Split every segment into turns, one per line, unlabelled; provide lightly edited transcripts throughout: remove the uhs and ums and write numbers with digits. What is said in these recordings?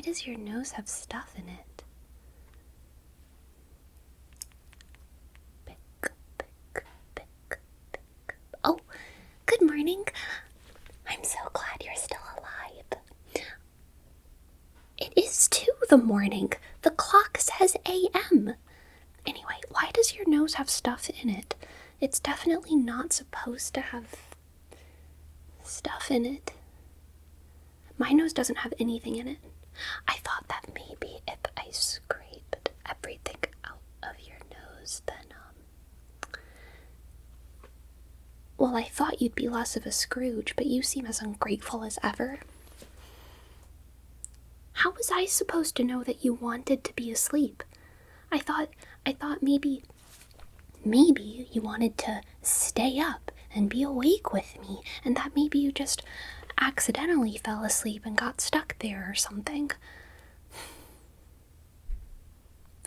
does your nose have stuff in it? Pick, pick, pick, pick. Oh, good morning. I'm so glad you're still alive. It is 2 the morning. The clock says AM. Anyway, why does your nose have stuff in it? It's definitely not supposed to have stuff in it. My nose doesn't have anything in it. I thought that maybe if I scraped everything out of your nose, then, well, I thought you'd be less of a Scrooge, but you seem as ungrateful as ever. How was I supposed to know that you wanted to be asleep? I thought maybe you wanted to stay up and be awake with me, and that maybe you just accidentally fell asleep and got stuck there or something.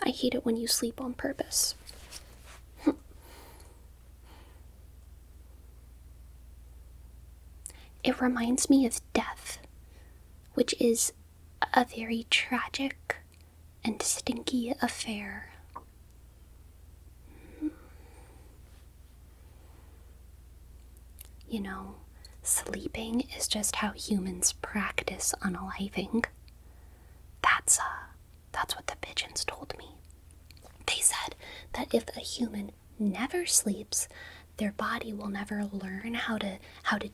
I hate it when you sleep on purpose. It reminds me of death, which is a very tragic and stinky affair. You know, sleeping is just how humans practice unaliving. That's what the pigeons told me. They said that if a human never sleeps, their body will never learn how to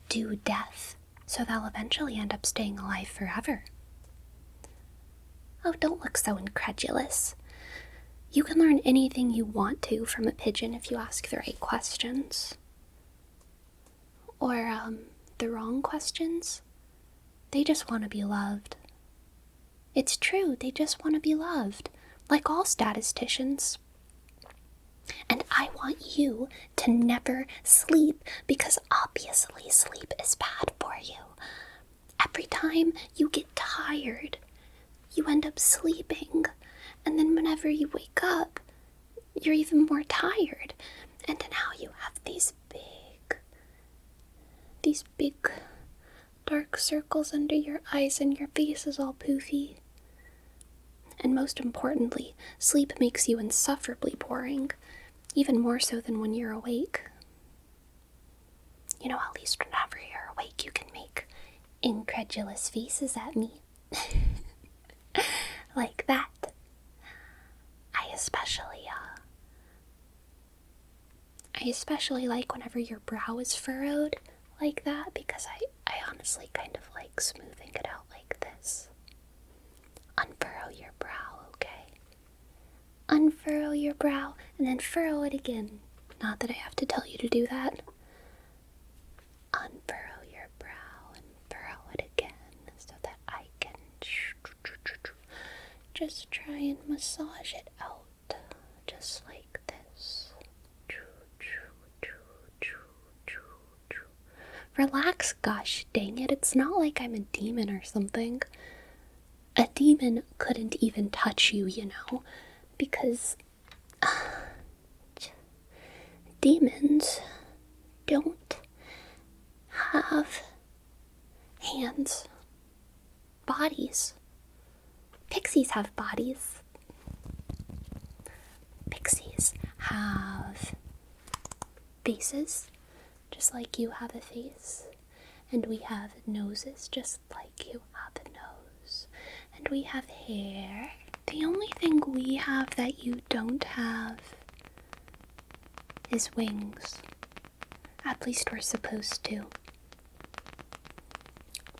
do death, so they'll eventually end up staying alive forever. Oh, don't look so incredulous. You can learn anything you want to from a pigeon if you ask the right questions. Or, the wrong questions. They just want to be loved. It's true, they just want to be loved, like all statisticians. And I want you to never sleep, because obviously sleep is bad for you. Every time you get tired, you end up sleeping, and then whenever you wake up, you're even more tired. And now you have these big dark circles under your eyes, and your face is all poofy. And most importantly, sleep makes you insufferably boring, even more so than when you're awake. You know, at least whenever you're awake, you can make incredulous faces at me. Like that. I especially like whenever your brow is furrowed like that, because I honestly kind of like smoothing it out like this. Unfurrow your brow, okay? Unfurrow your brow, and then furrow it again. Not that I have to tell you to do that. Unfurrow your brow and furrow it again, so that I can just try and massage it out, just like this. Relax, gosh dang it, it's not like I'm a demon or something. A demon couldn't even touch you, you know, because demons don't have hands, bodies. Pixies have bodies. Pixies have faces, just like you have a face. And we have noses, just like you have a nose. And we have hair. The only thing we have that you don't have is wings. At least we're supposed to.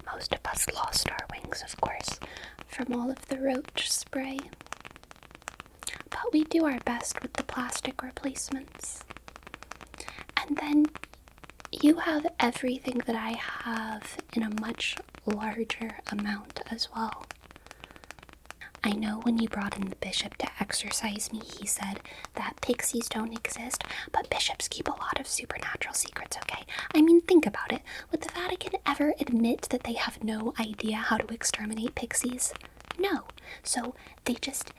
Most of us lost our wings, of course, from all of the roach spray. But we do our best with the plastic replacements. And then you have everything that I have in a much larger amount as well. I know when you brought in the bishop to exorcise me, he said that pixies don't exist, but bishops keep a lot of supernatural secrets, okay? I mean, think about it. Would the Vatican ever admit that they have no idea how to exterminate pixies? No. So they just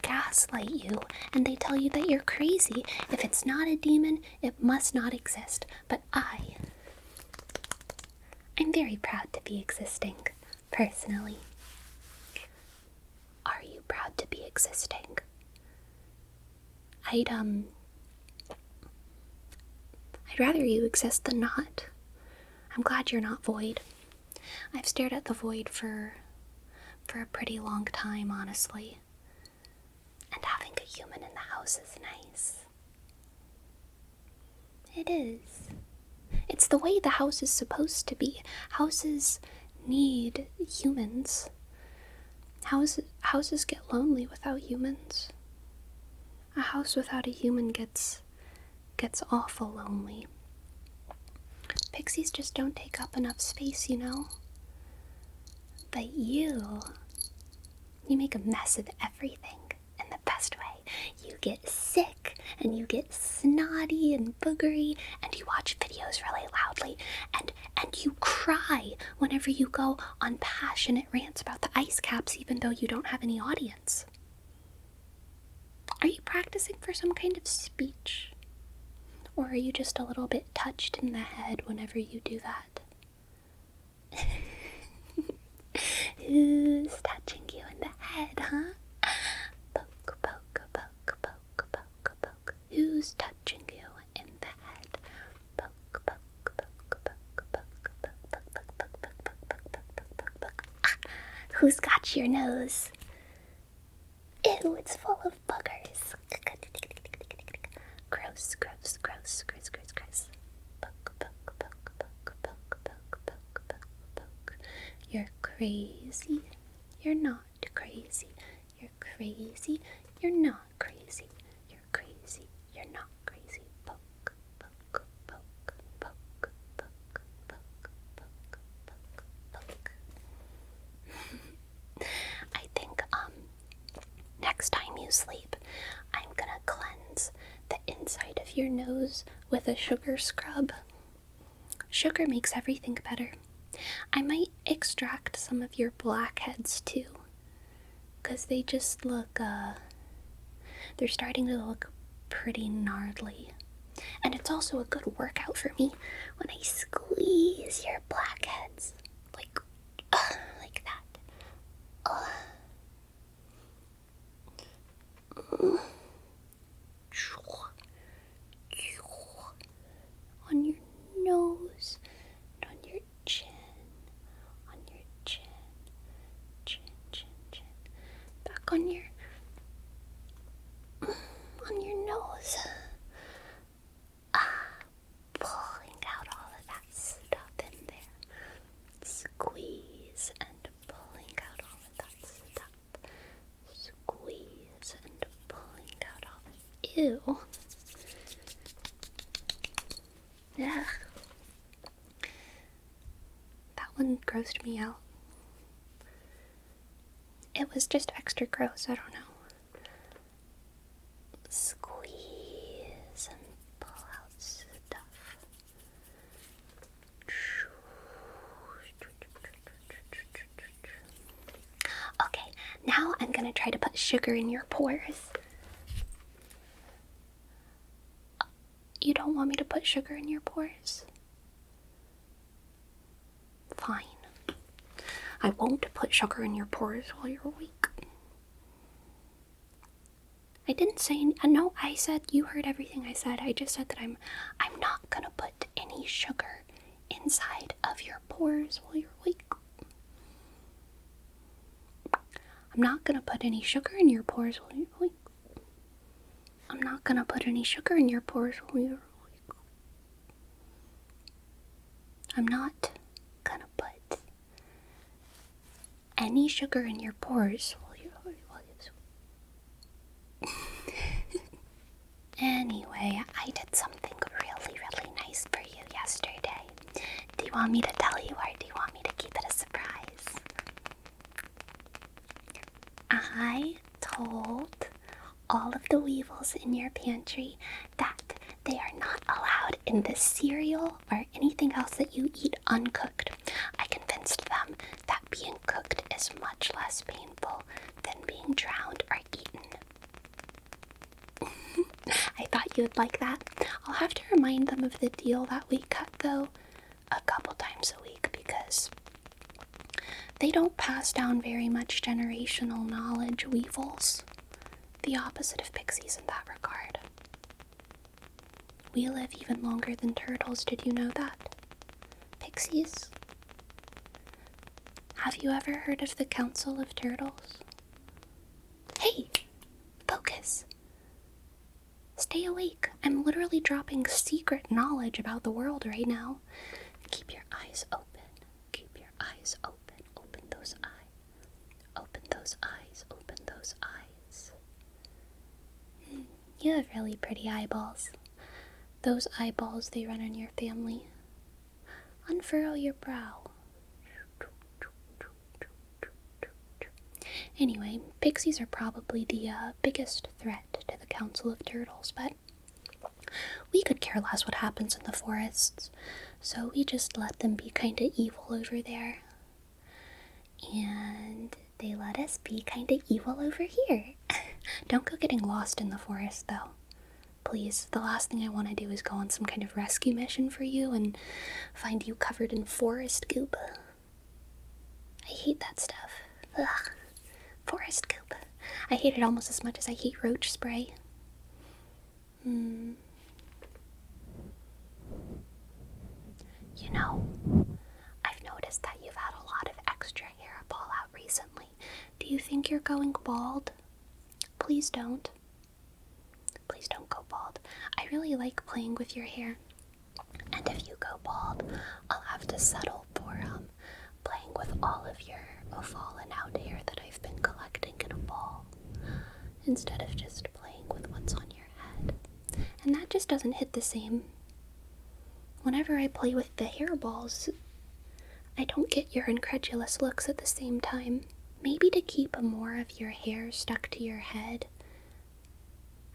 gaslight you, and they tell you that you're crazy. If it's not a demon, it must not exist. But I'm very proud to be existing, personally. existing. I'd rather you exist than not. I'm glad you're not void. I've stared at the void for a pretty long time, honestly. And having a human in the house is nice. It is. It's the way the house is supposed to be. Houses need humans. Houses get lonely without humans. A house without a human gets awful lonely. Pixies just don't take up enough space, you know? But you make a mess of everything in the best way. You get sick, and you get snotty and boogery, and you watch videos really loudly, and you cry whenever you go on passionate rants about the ice caps even though you don't have any audience. Are you practicing for some kind of speech? Or are you just a little bit touched in the head whenever you do that? Who's touching you in the head, huh? Poke, poke, poke, poke, poke, poke. Who's touching you in the head? Poke, poke, poke, poke, poke, poke, poke, poke, poke, poke, poke, poke, poke, poke. Ah, who's got your nose? Ew, it's full of boogers. Gross, gross, gross, gross, gross, gross. Poke, poke, poke, poke, poke, poke, poke, poke, poke. You're crazy. You're not crazy. You're crazy. You're not crazy. You're crazy. You're not crazy. Poke, poke, poke, poke, poke, poke, poke, poke, poke. I think, next time you sleep, I'm gonna cleanse the inside of your nose with a sugar scrub. Sugar makes everything better. I might extract some of your blackheads too, because they just look, they're starting to look pretty gnarly. And it's also a good workout for me when I squeeze your blackheads, like that. On your nose, and on your chin, chin, back on your nose. Pulling out all of that stuff in there. Squeeze and pulling out all of that stuff. Squeeze and pulling out all of it. Ew. Yeah. That one grossed me out. It was just extra gross, I don't know. Squeeze and pull out stuff. Okay, now I'm gonna try to put sugar in your pores. You don't want me to put sugar in your pores? Fine. I won't put sugar in your pores while you're awake. I didn't say no, I said, you heard everything I said. I just said that I'm not gonna put any sugar inside of your pores while you're awake. I'm not gonna put any sugar in your pores while you're awake. I'm not gonna put any sugar in your pores while you're awake. I'm not gonna put any sugar in your pores while you're awake. Anyway, I did something really, really nice for you yesterday. Do you want me to tell you, or do you want me to keep it a surprise? I told all of the weevils in your pantry that they are not allowed in the cereal or anything else that you eat uncooked. I convinced them that being cooked is much less painful than being drowned or eaten. I thought you would like that. I'll have to remind them of the deal that we cut, though, a couple times a week, because they don't pass down very much generational knowledge, weevils. the opposite of pixies in that regard. We live even longer than turtles, did you know that? Pixies? Have you ever heard of the Council of Turtles? Hey! Focus! Stay awake. I'm literally dropping secret knowledge about the world right now. Keep your eyes open. Keep your eyes open. Open those eyes. Open those eyes. Open those eyes. You have really pretty eyeballs. Those eyeballs, they run in your family. Unfurrow your brow. Anyway, pixies are probably the biggest threat to the Council of Turtles, but we could care less what happens in the forests, so we just let them be kinda evil over there. And they let us be kinda evil over here. Don't go getting lost in the forest, though. Please, the last thing I want to do is go on some kind of rescue mission for you and find you covered in forest goop. I hate that stuff. Ugh. Forest goop. I hate it almost as much as I hate roach spray. You know, I've noticed that you've had a lot of extra hair fall out recently. Do you think you're going bald? Please don't. Please don't go bald. I really like playing with your hair. And if you go bald, I'll have to settle for playing with all of your fallen out hair that I've been collecting in a ball, instead of just playing with what's on your head. And that just doesn't hit the same. Whenever I play with the hairballs, I don't get your incredulous looks at the same time. Maybe to keep more of your hair stuck to your head,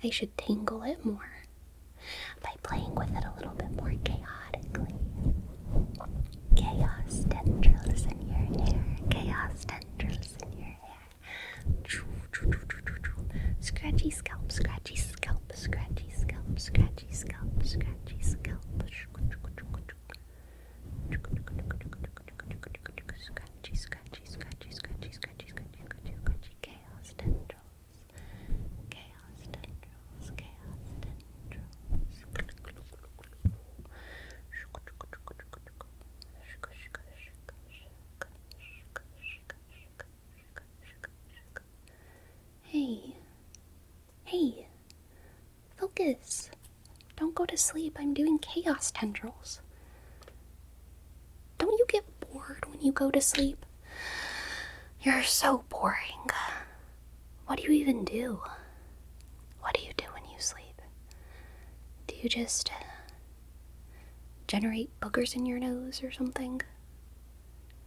I should tangle it more by playing with it a little bit more chaotically. Chaos tendrils in your hair. Chaos tendrils in your hair. Scratchy scalp, scratchy scalp, scratchy scalp, scratchy scalp, scratchy scalp. Scratchy, scratchy, scratchy, scratchy, scratchy, scratchy, scratchy, chaos tendrils. Chaos tendrils, chaos tendrils. Hey, focus. Don't go to sleep. I'm doing chaos tendrils. Don't you get bored when you go to sleep? You're so boring. What do you even do? What do you do when you sleep? Do you just generate boogers in your nose or something?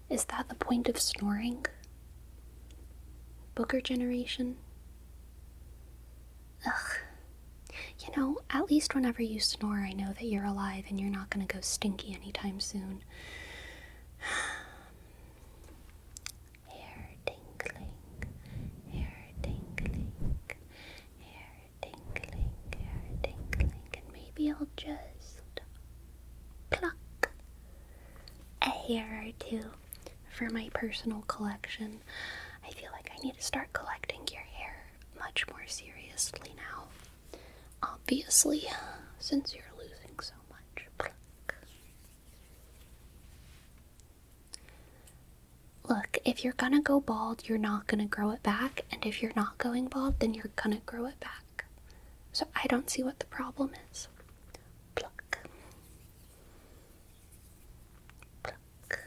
Is that the point of snoring? Booger generation? Ugh. You know, at least whenever you snore, I know that you're alive and you're not gonna go stinky anytime soon. Hair tingling, hair tingling, hair tingling, hair tingling, and maybe I'll just pluck a hair or two for my personal collection. I feel like I need to start collecting your hair much more seriously now. Obviously, since you're losing so much. Pluck. Look, if you're gonna go bald, you're not gonna grow it back, and if you're not going bald, then you're gonna grow it back. So I don't see what the problem is. Pluck. Pluck.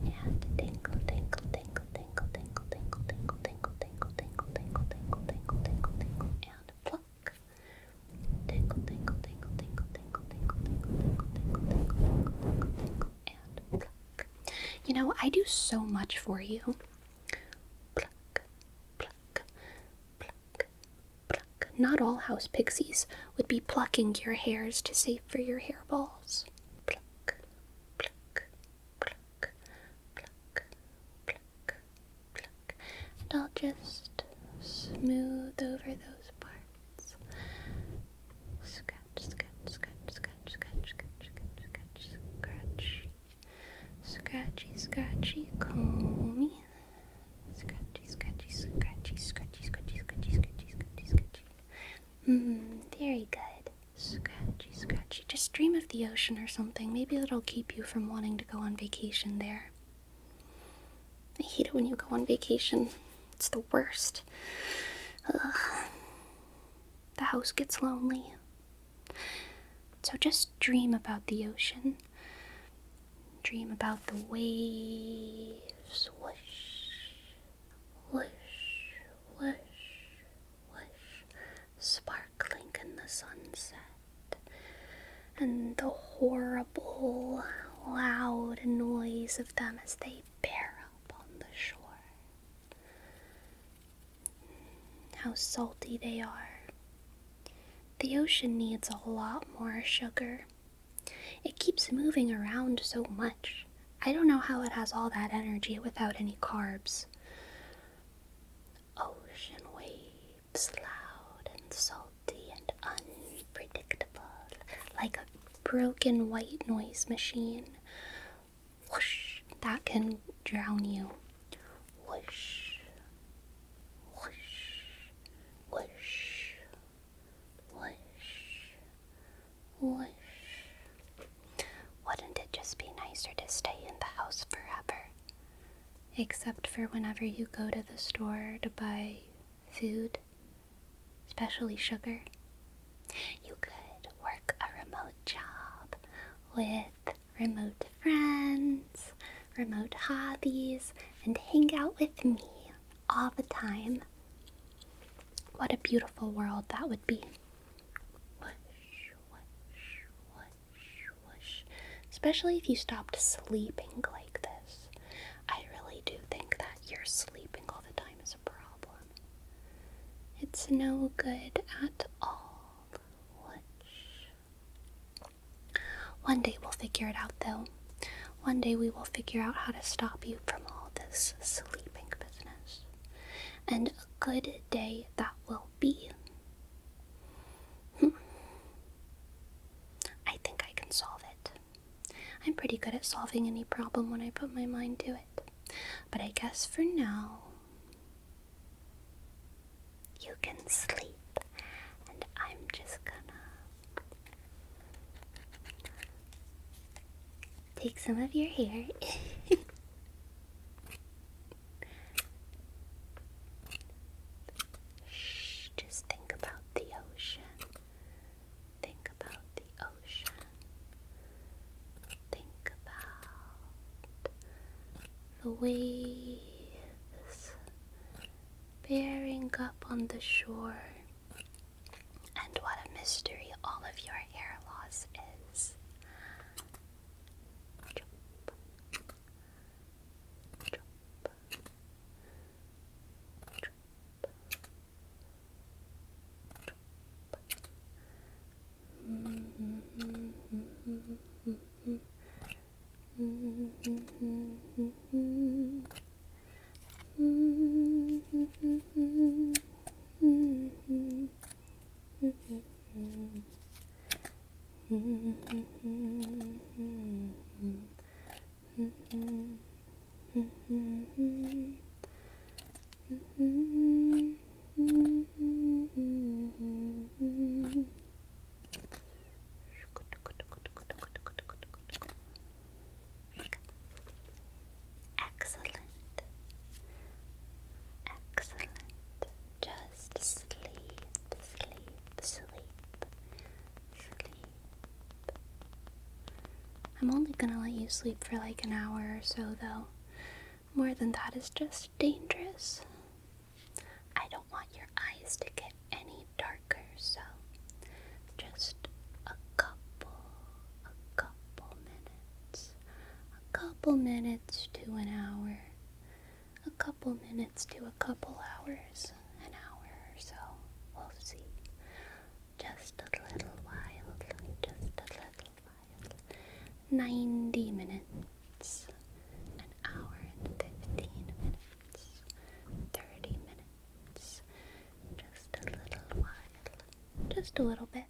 And tinkle, tinkle, tinkle, tinkle, tinkle, tinkle, tinkle, tinkle, tinkle, tinkle, tinkle, tinkle, tinkle, tinkle, tinkle, and pluck. Tinkle, tinkle, tinkle, tinkle, tinkle, tinkle, tinkle, tinkle, tinkle, tinkle, tinkle, tinkle, tinkle, and pluck. You know, I do so much for you. Pluck, pluck, pluck, pluck. Not all house pixies would be plucking your hairs to save for your hairballs. Pluck, pluck, pluck, pluck, pluck, pluck. And I'll just smooth over those parts. Scratch, scratch, scratch, scratch, scratch, scratch, scratch, scratch, scratchy, scratchy, comb. Scratchy, scratchy, scratchy, scratchy, scratchy, scratchy, scratchy, Very good. Scratchy, scratchy. Just dream of the ocean or something. Maybe that'll keep you from wanting to go on vacation there. I hate it when you go on vacation. It's the worst. Ugh. The house gets lonely. So just dream about the ocean. Dream about the waves. Whoosh, whoosh, whoosh, whoosh. Sparkling in the sunset. And the horrible, loud noise of them as they bear up on the shore. How salty they are. The ocean needs a lot more sugar. It keeps moving around so much. I don't know how it has all that energy without any carbs. Ocean waves, loud and salty and unpredictable, like a broken white noise machine. Whoosh, that can drown you. Whoosh, whoosh, whoosh, whoosh, whoosh. Wouldn't it just be nicer to stay in the house forever? Except for whenever you go to the store to buy food, especially sugar. You could work a remote job with remote friends, remote hobbies, and hang out with me all the time. What a beautiful world that would be. Whoosh, whoosh, whoosh, whoosh. Especially if you stopped sleeping like this. I really do think that you're sleeping all the time is a problem. It's no good at all. Whoosh. One day we'll figure it out, though. One day we will figure out how to stop you from all this sleeping business. And a good day that will be. I think I can solve it. I'm pretty good at solving any problem when I put my mind to it. But I guess for now, you can sleep. And I'm just gonna take some of your hair. Shh, just think about the ocean. Think about the ocean. Think about the waves bearing up on the shore. And what a mystery all of your hair loss is. I'm only gonna let you sleep for like an hour or so, though. More than that is just dangerous. I don't want your eyes to get any darker, so just a couple minutes. A couple minutes to an hour. A couple minutes to a couple hours. An hour or so. We'll see. Just a little while. Just a little while. 90 minutes. An hour and 15 minutes. 30 minutes. Just a little while. Just a little bit.